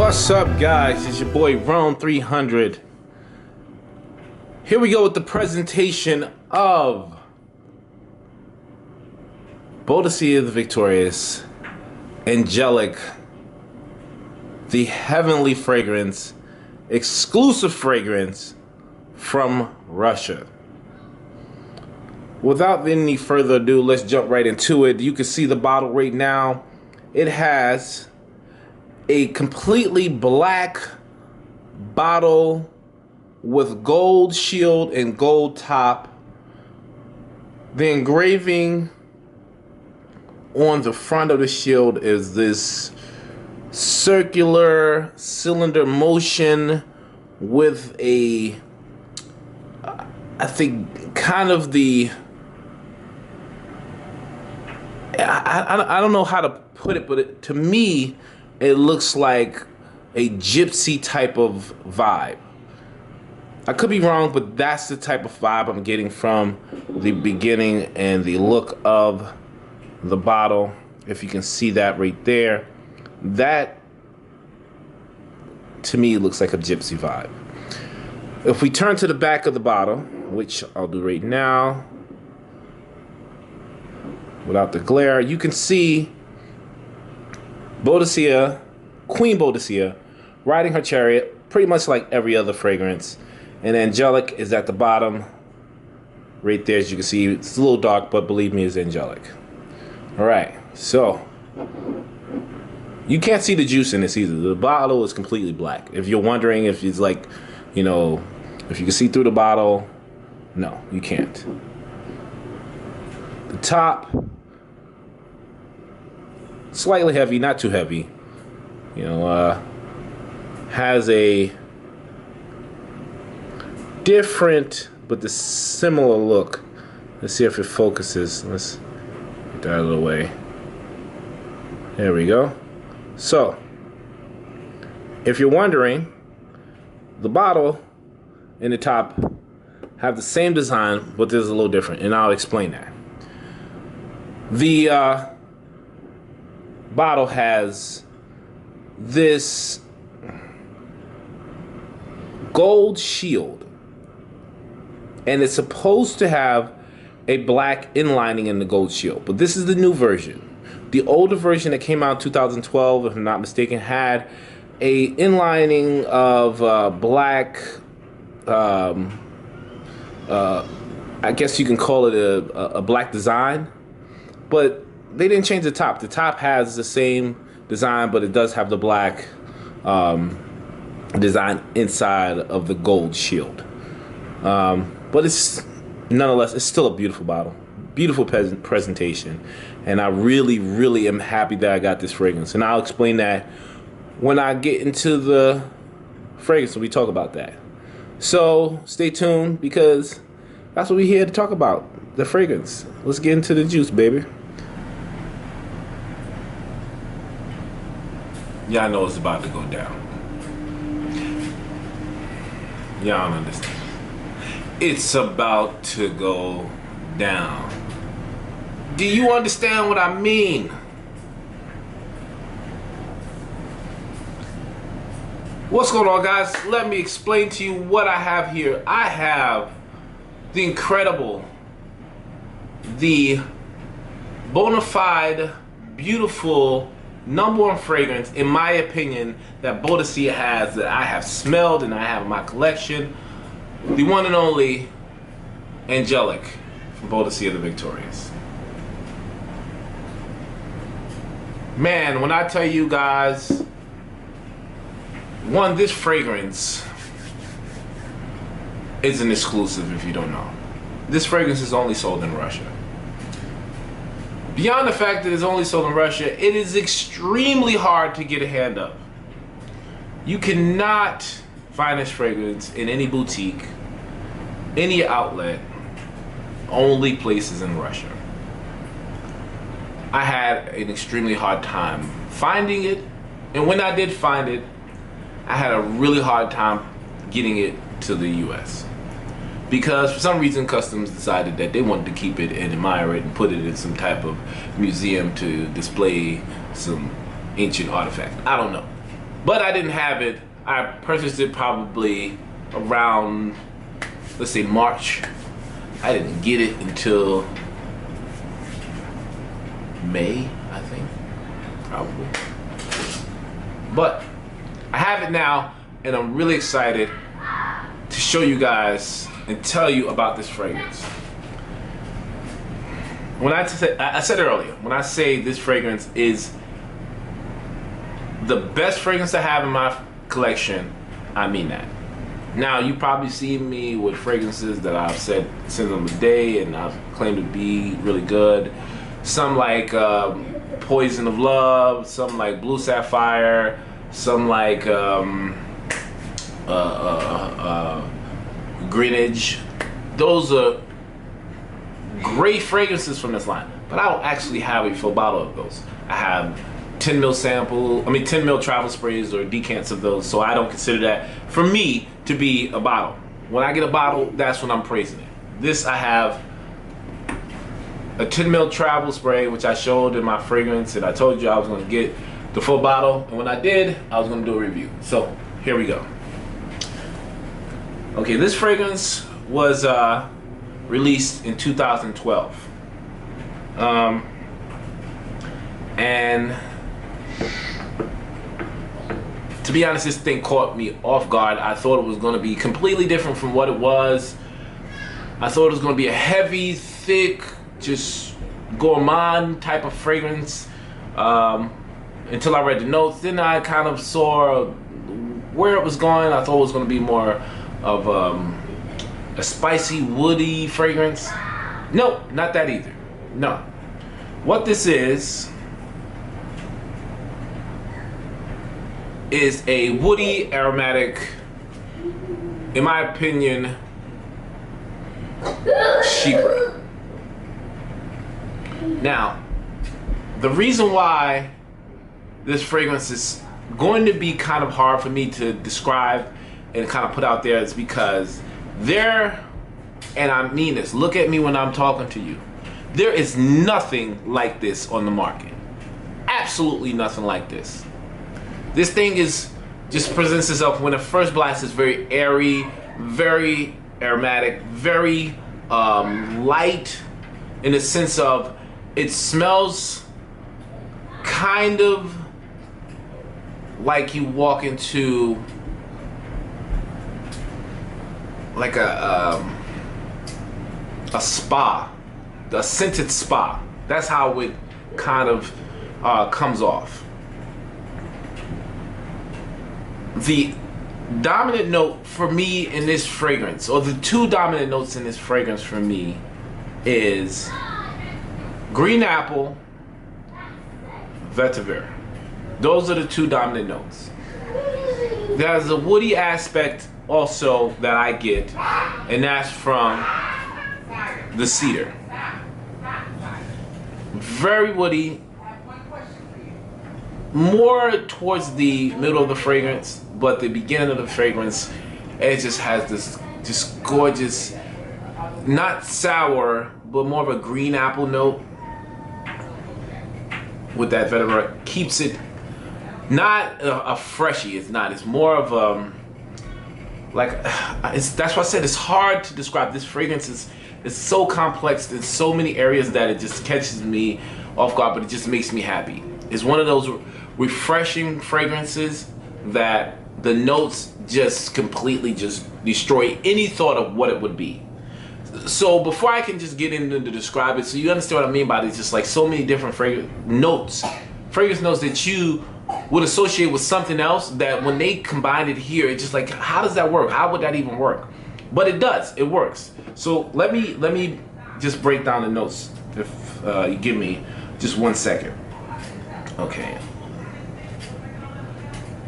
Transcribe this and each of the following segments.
What's up, guys? It's your boy Rome 300. Here we go with the presentation of Boadicea the Victorious, Angelic, the heavenly fragrance, exclusive fragrance from Russia. Without any further ado, let's jump right into it. You can see the bottle right now. It has a completely black bottle with gold shield and gold top. The engraving on the front of the shield is this circular cylinder motion with a, I think, kind of the, I don't know how to put it, but to me, it looks like a gypsy type of vibe. I could be wrong, but that's the type of vibe I'm getting from the beginning and the look of the bottle. If you can see that right there, that to me looks like a gypsy vibe. If we turn to the back of the bottle, which I'll do right now without the glare, you can see Boadicea, Queen Boadicea, riding her chariot, pretty much like every other fragrance. And Angelic is at the bottom, right there, as you can see. It's a little dark, but believe me, it's Angelic. All right, so you can't see the juice in this either. The bottle is completely black. If you're wondering if it's like, you know, if you can see through the bottle, no, you can't. The top, slightly heavy, not too heavy. You know, has a different but the similar look. Let's see if it focuses. Let's get that out of the way. There we go. So, if you're wondering, the bottle and the top have the same design, but there's a little different, and I'll explain that. The bottle has this gold shield, and it's supposed to have a black inlining in the gold shield, but this is the new version. The older version that came out in 2012, if I'm not mistaken, had a inlining of black, I guess you can call it a black design, but they didn't change the top. The top has the same design, but it does have the black design inside of the gold shield. But it's nonetheless, it's still a beautiful bottle, beautiful presentation, and I really am happy that I got this fragrance. And I'll explain that when I get into the fragrance, when we talk about that. So stay tuned, because that's what we're here to talk about, the fragrance. Let's get into the juice, baby. Y'all know it's about to go down. Y'all don't understand. It's about to go down. Do you understand what I mean? What's going on, guys? Let me explain to you what I have here. I have the incredible, the bona fide, beautiful, #1 fragrance, in my opinion, that Boadicea has, that I have smelled and I have in my collection. The one and only Angelic from Boadicea the Victorious. Man, when I tell you guys, one, this fragrance is an exclusive if you don't know. This fragrance is only sold in Russia. Beyond the fact that it's only sold in Russia, it is extremely hard to get a hand of. You cannot find this fragrance in any boutique, any outlet, only places in Russia. I had an extremely hard time finding it, and when I did find it, I had a really hard time getting it to the US. Because for some reason Customs decided that they wanted to keep it and admire it and put it in some type of museum to display some ancient artifact. I don't know. but I didn't have it. I purchased it probably around, let's say, March. I didn't get it until May, I think, probably. But I have it now, and I'm really excited to show you guys and tell you about this fragrance. When I said earlier, when I say this fragrance is the best fragrance I have in my collection, I mean that. Now, you probably see me with fragrances that I've said since them a day and I've claimed to be really good. Some like Poison of Love, some like Blue Sapphire, some like Greenwich. Those are great fragrances from this line, but I don't actually have a full bottle of those. I have 10 ml travel sprays or decants of those, so I don't consider that for me to be a bottle. When I get a bottle, that's when I'm praising it. This, I have a 10 ml travel spray, which I showed in my fragrance, and I told you I was going to get the full bottle, and when I did, I was going to do a review. So here we go. Okay, this fragrance was released in 2012, and to be honest, this thing caught me off guard. I thought it was going to be completely different from what it was. I thought it was going to be a heavy, thick, just gourmand type of fragrance, until I read the notes. Then I kind of saw where it was going. I thought it was going to be more of a spicy, woody fragrance. Nope, not that either. No. What this is a woody, aromatic, in my opinion, chypre. Now, the reason why this fragrance is going to be kind of hard for me to describe and kind of put out there is because there, and I mean this, look at me when I'm talking to you, there is nothing like this on the market. Absolutely nothing like this. This thing just presents itself when it first blast is very airy, very aromatic, very light, in the sense of it smells kind of like you walk into like a spa, a scented spa. That's how it kind of comes off. The dominant note for me in this fragrance, or the two dominant notes in this fragrance for me, is green apple, vetiver. Those are the two dominant notes. There's a woody aspect also that I get, and that's from the cedar. Very woody, more towards the middle of the fragrance, but the beginning of the fragrance, it just has this just gorgeous, not sour, but more of a green apple note with that vetiver. Keeps it not a freshie. It's not. It's more of like that's why I said it's hard to describe. This fragrance is so complex in so many areas that it just catches me off guard, but it just makes me happy. It's one of those refreshing fragrances that the notes just completely just destroy any thought of what it would be. So before I can just get into to describe it, so you understand what I mean by it, it's just like so many different fragrance notes that you would associate with something else, that when they combine it here, it's just like, how does that work? How would that even work? But it does, it works. So let me just break down the notes, if you give me just 1 second. Okay.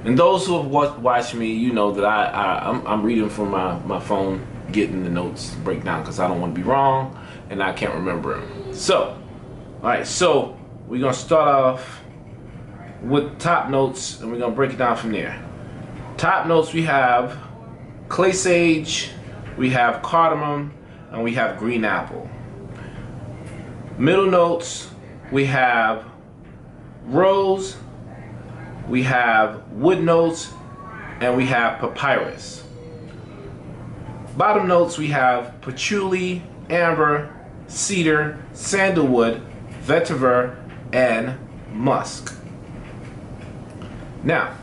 And those who have watched me, you know that I'm reading from my phone, getting the notes break down, because I don't want to be wrong and I can't remember them. So, alright, so we're gonna start off with top notes and we're gonna break it down from there. Top notes, we have clay sage, we have cardamom, and we have green apple. Middle notes, we have rose, we have wood notes, and we have papyrus. Bottom notes, we have patchouli, amber, cedar, sandalwood, vetiver, and musk. Now,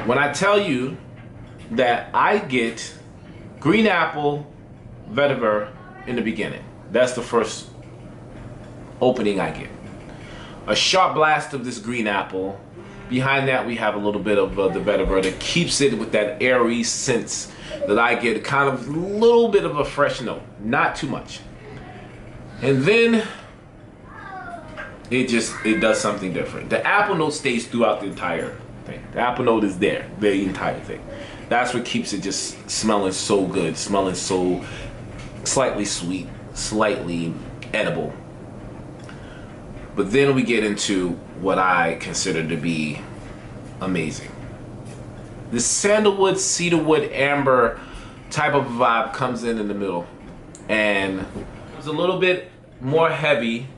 when I tell you that I get green apple, vetiver in the beginning, that's the first opening I get. A sharp blast of this green apple. Behind that, we have a little bit of the vetiver that keeps it with that airy sense that I get, kind of a little bit of a fresh note, not too much. And then it does something different. The apple note stays throughout the entire thing. The apple note is there, the entire thing. That's what keeps it just smelling so good, smelling so slightly sweet, slightly edible. But then we get into what I consider to be amazing. The sandalwood, cedarwood, amber type of vibe comes in the middle, and it's a little bit more heavy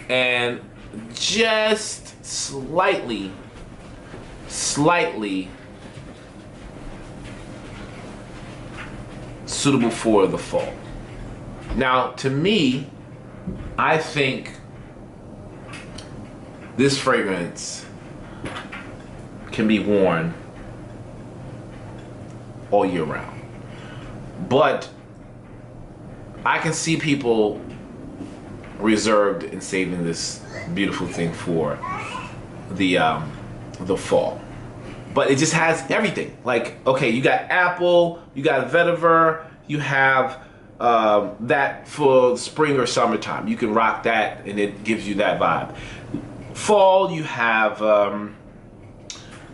and just slightly suitable for the fall. Now, to me, I think this fragrance can be worn all year round. But I can see people reserved and saving this beautiful thing for the fall. But it just has everything. Like, okay, you got apple, you got vetiver, you have that for spring or summertime. You can rock that and it gives you that vibe. Fall, you have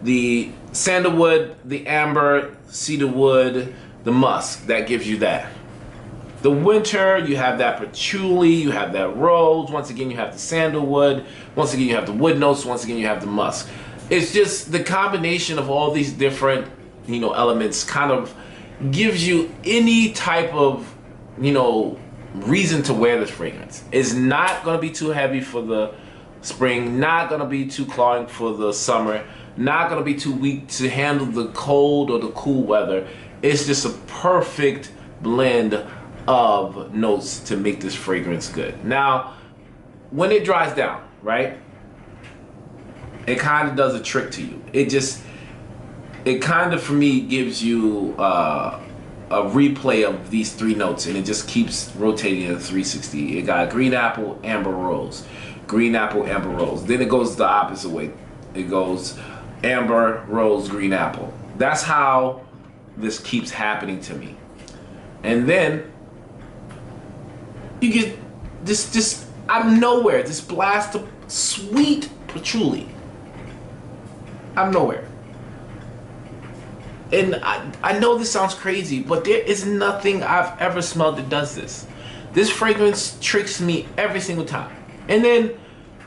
the sandalwood, the amber, cedarwood, the musk. That gives you that. The winter, you have that patchouli, you have that rose. Once again, you have the sandalwood. Once again, you have the wood notes. Once again, you have the musk. It's just the combination of all these different, elements kind of gives you any type of, reason to wear this fragrance. It's not going to be too heavy for the spring, not going to be too cloying for the summer, not going to be too weak to handle the cold or the cool weather. It's just a perfect blend of notes to make this fragrance good. Now, when it dries down, right, it kind of does a trick to you. It kind of, for me, gives you a replay of these three notes, and it just keeps rotating at 360. It got green apple, amber, rose. Green apple, amber, rose. Then it goes the opposite way. It goes amber, rose, green apple. That's how this keeps happening to me. And then you get this out of nowhere, this blast of sweet patchouli. Out of nowhere. And I know this sounds crazy, but there is nothing I've ever smelled that does this. This fragrance tricks me every single time. And then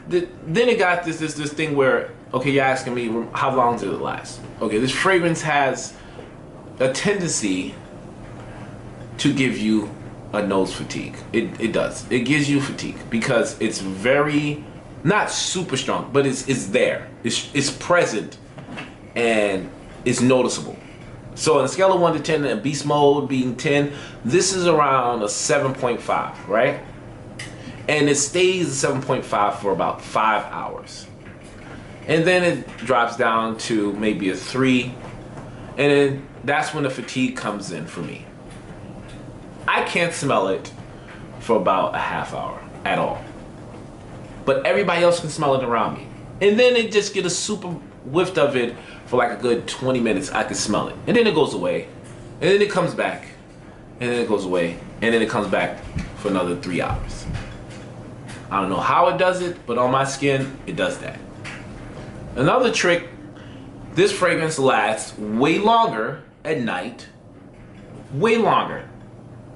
it got this thing where, okay, you're asking me, how long does it last? Okay, this fragrance has a tendency to give you a nose fatigue. It does. It gives you fatigue because it's very, not super strong, but it's there. It's present and it's noticeable. So on a scale of 1 to 10, and beast mode being 10, this is around a 7.5, right? And it stays at 7.5 for about 5 hours. And then it drops down to maybe a 3. And then that's when the fatigue comes in for me. I can't smell it for about a half hour at all. But everybody else can smell it around me. And then it just get a super whiff of it for like a good 20 minutes. I can smell it. And then it goes away. And then it comes back. And then it goes away. And then it comes back for another 3 hours. I don't know how it does it, but on my skin, it does that. Another trick, this fragrance lasts way longer at night. Way longer.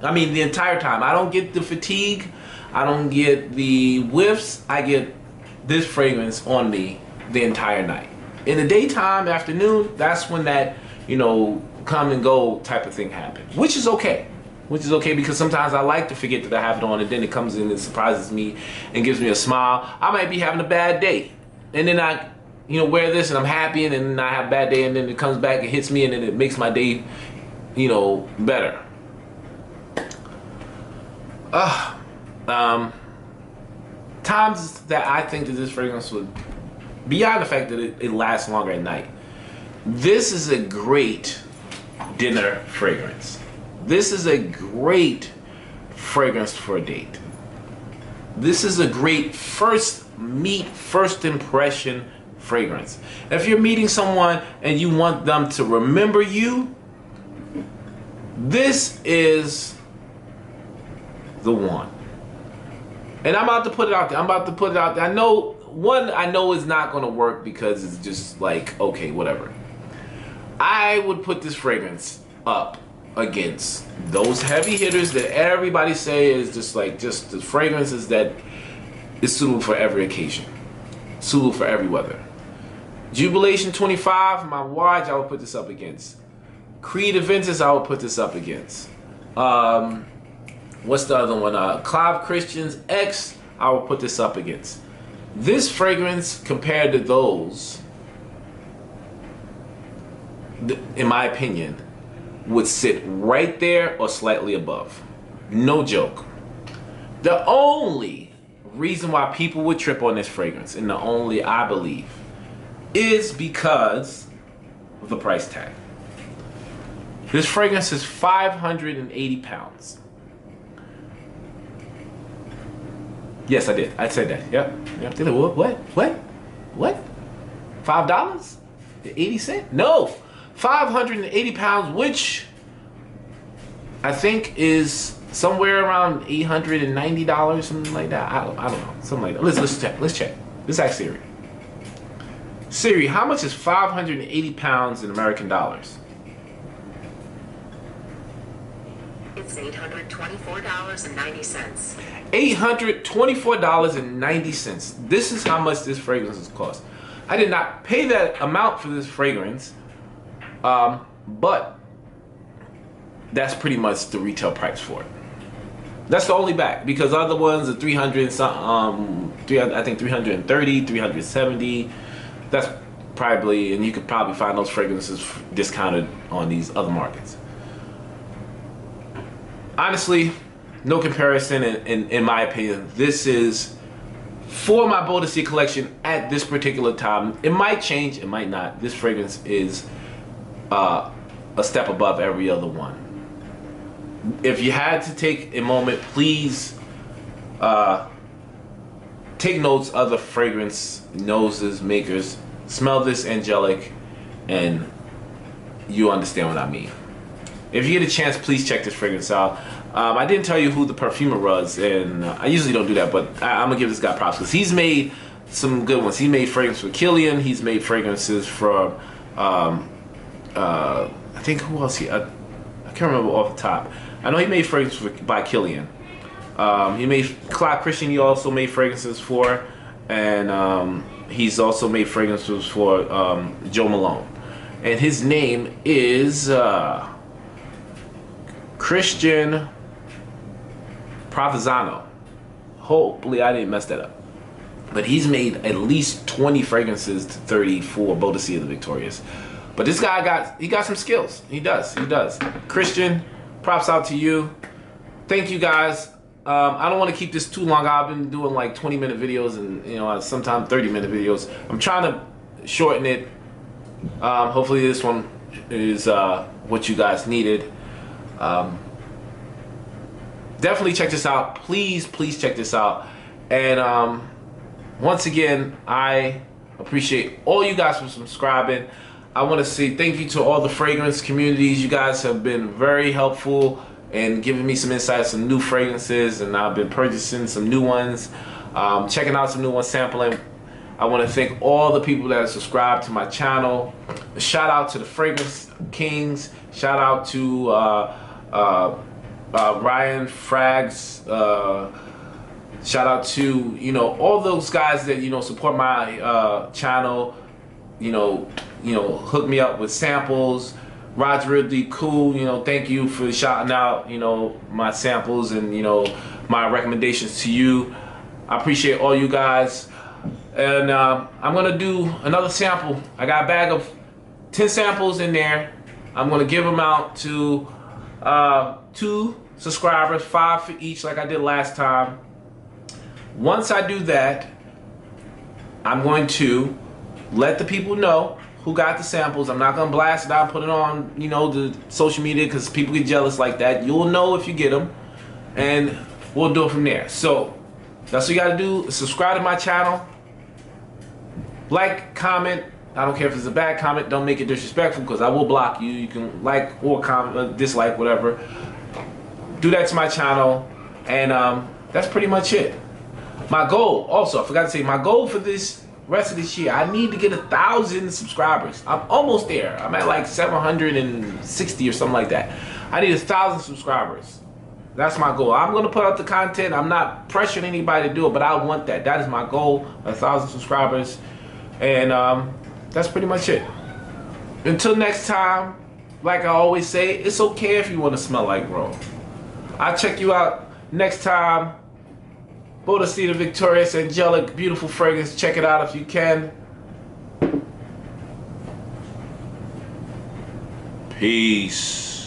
I mean, the entire time. I don't get the fatigue. I don't get the whiffs. I get this fragrance on me the entire night. In the daytime, afternoon, that's when that, come and go type of thing happens. Which is okay. Which is okay because sometimes I like to forget that I have it on, and then it comes in and surprises me and gives me a smile. I might be having a bad day. And then I wear this and I'm happy, and then I have a bad day, and then it comes back, it hits me, and then it makes my day, better. Times that I think that this fragrance would, beyond the fact that it lasts longer at night, this is a great dinner fragrance. This is a great fragrance for a date. This is a great first impression fragrance. If you're meeting someone and you want them to remember you, this is the one. And I'm about to put it out there. I know it's not going to work because it's just like, okay, whatever. I would put this fragrance up against those heavy hitters that everybody say is just the fragrances that is suitable for every occasion, suitable for every weather. Jubilation 25, my watch, I would put this up against. Creed Aventus, I would put this up against. What's the other one? Clive Christian's X, I will put this up against. This fragrance compared to those, in my opinion, would sit right there or slightly above. No joke. The only reason why people would trip on this fragrance, and the only, I believe, is because of the price tag. This fragrance is 580 pounds. Yes, I did. I said that. Yep. What? $5? 80 cents? No. 580 pounds, which I think is somewhere around $890, something like that. I don't know. Something like that. Let's check. Let's ask Siri. Siri, how much is 580 pounds in American dollars? It's $824.90. $824.90. This is how much this fragrance cost. I did not pay that amount for this fragrance, but that's pretty much the retail price for it. That's the only back, because other ones are 300 something, I think 330, 370. That's probably, and you could probably find those fragrances discounted on these other markets. Honestly, no comparison, in my opinion. This is for my Boadicea collection at this particular time. It might change, it might not. This fragrance is a step above every other one. If you had to take a moment, please take notes of the fragrance noses makers. Smell this Angelic and you understand what I mean. If you get a chance, please check this fragrance out. I didn't tell you who the perfumer was, and I usually don't do that, but I'm gonna give this guy props because he's made some good ones. He made fragrance for Kilian. He's made fragrances for I think, who else? I can't remember off the top. I know he made fragrances by Kilian. He made Clive Christian. He also made fragrances for, and he's also made fragrances for Joe Malone. And his name is Christian Provenzano. Hopefully I didn't mess that up. But he's made at least 20 fragrances to 30 for Boadicea the Victorious. But this guy got some skills. He does. Christian, props out to you. Thank you guys. I don't want to keep this too long. I've been doing like 20-minute videos and sometimes 30-minute videos. I'm trying to shorten it. Hopefully this one is what you guys needed. Definitely check this out. Please check this out. And once again, I appreciate all you guys for subscribing. I want to say thank you to all the fragrance communities. You guys have been very helpful and giving me some insights on new fragrances, and I've been purchasing some new ones, checking out some new ones, sampling. I want to thank all the people that have subscribed to my channel. Shout out to the Fragrance Kings. Shout out to Ryan Frags. Shout out to all those guys that support my channel. Hook me up with samples. Rod's really cool. Thank you for shouting out my samples and my recommendations to you. I appreciate all you guys. And I'm gonna do another sample. I got a bag of 10 samples in there. I'm gonna give them out to 2 subscribers, 5 for each, like I did last time. Once I do that, I'm going to let the people know who got the samples. I'm not gonna blast it out, put it on, you know, the social media, because people get jealous like that. You'll know if you get them, and we'll do it from there. So that's what you gotta do. Subscribe to my channel, like, comment. I don't care if it's a bad comment. Don't make it disrespectful, because I will block you. You can like or comment, dislike, whatever. Do that to my channel, and that's pretty much it. My goal, also, I forgot to say, my goal for this rest of this year, I need to get 1,000 subscribers. I'm almost there. I'm at like 760 or something like that. I need 1,000 subscribers. That's my goal. I'm gonna put out the content. I'm not pressuring anybody to do it, but I want that. That is my goal, 1,000 subscribers. And that's pretty much it. Until next time, like I always say, it's okay if you want to smell like Rome. I'll check you out next time. Boadicea, Victoriuous, Angelic, beautiful fragrance. Check it out if you can. Peace.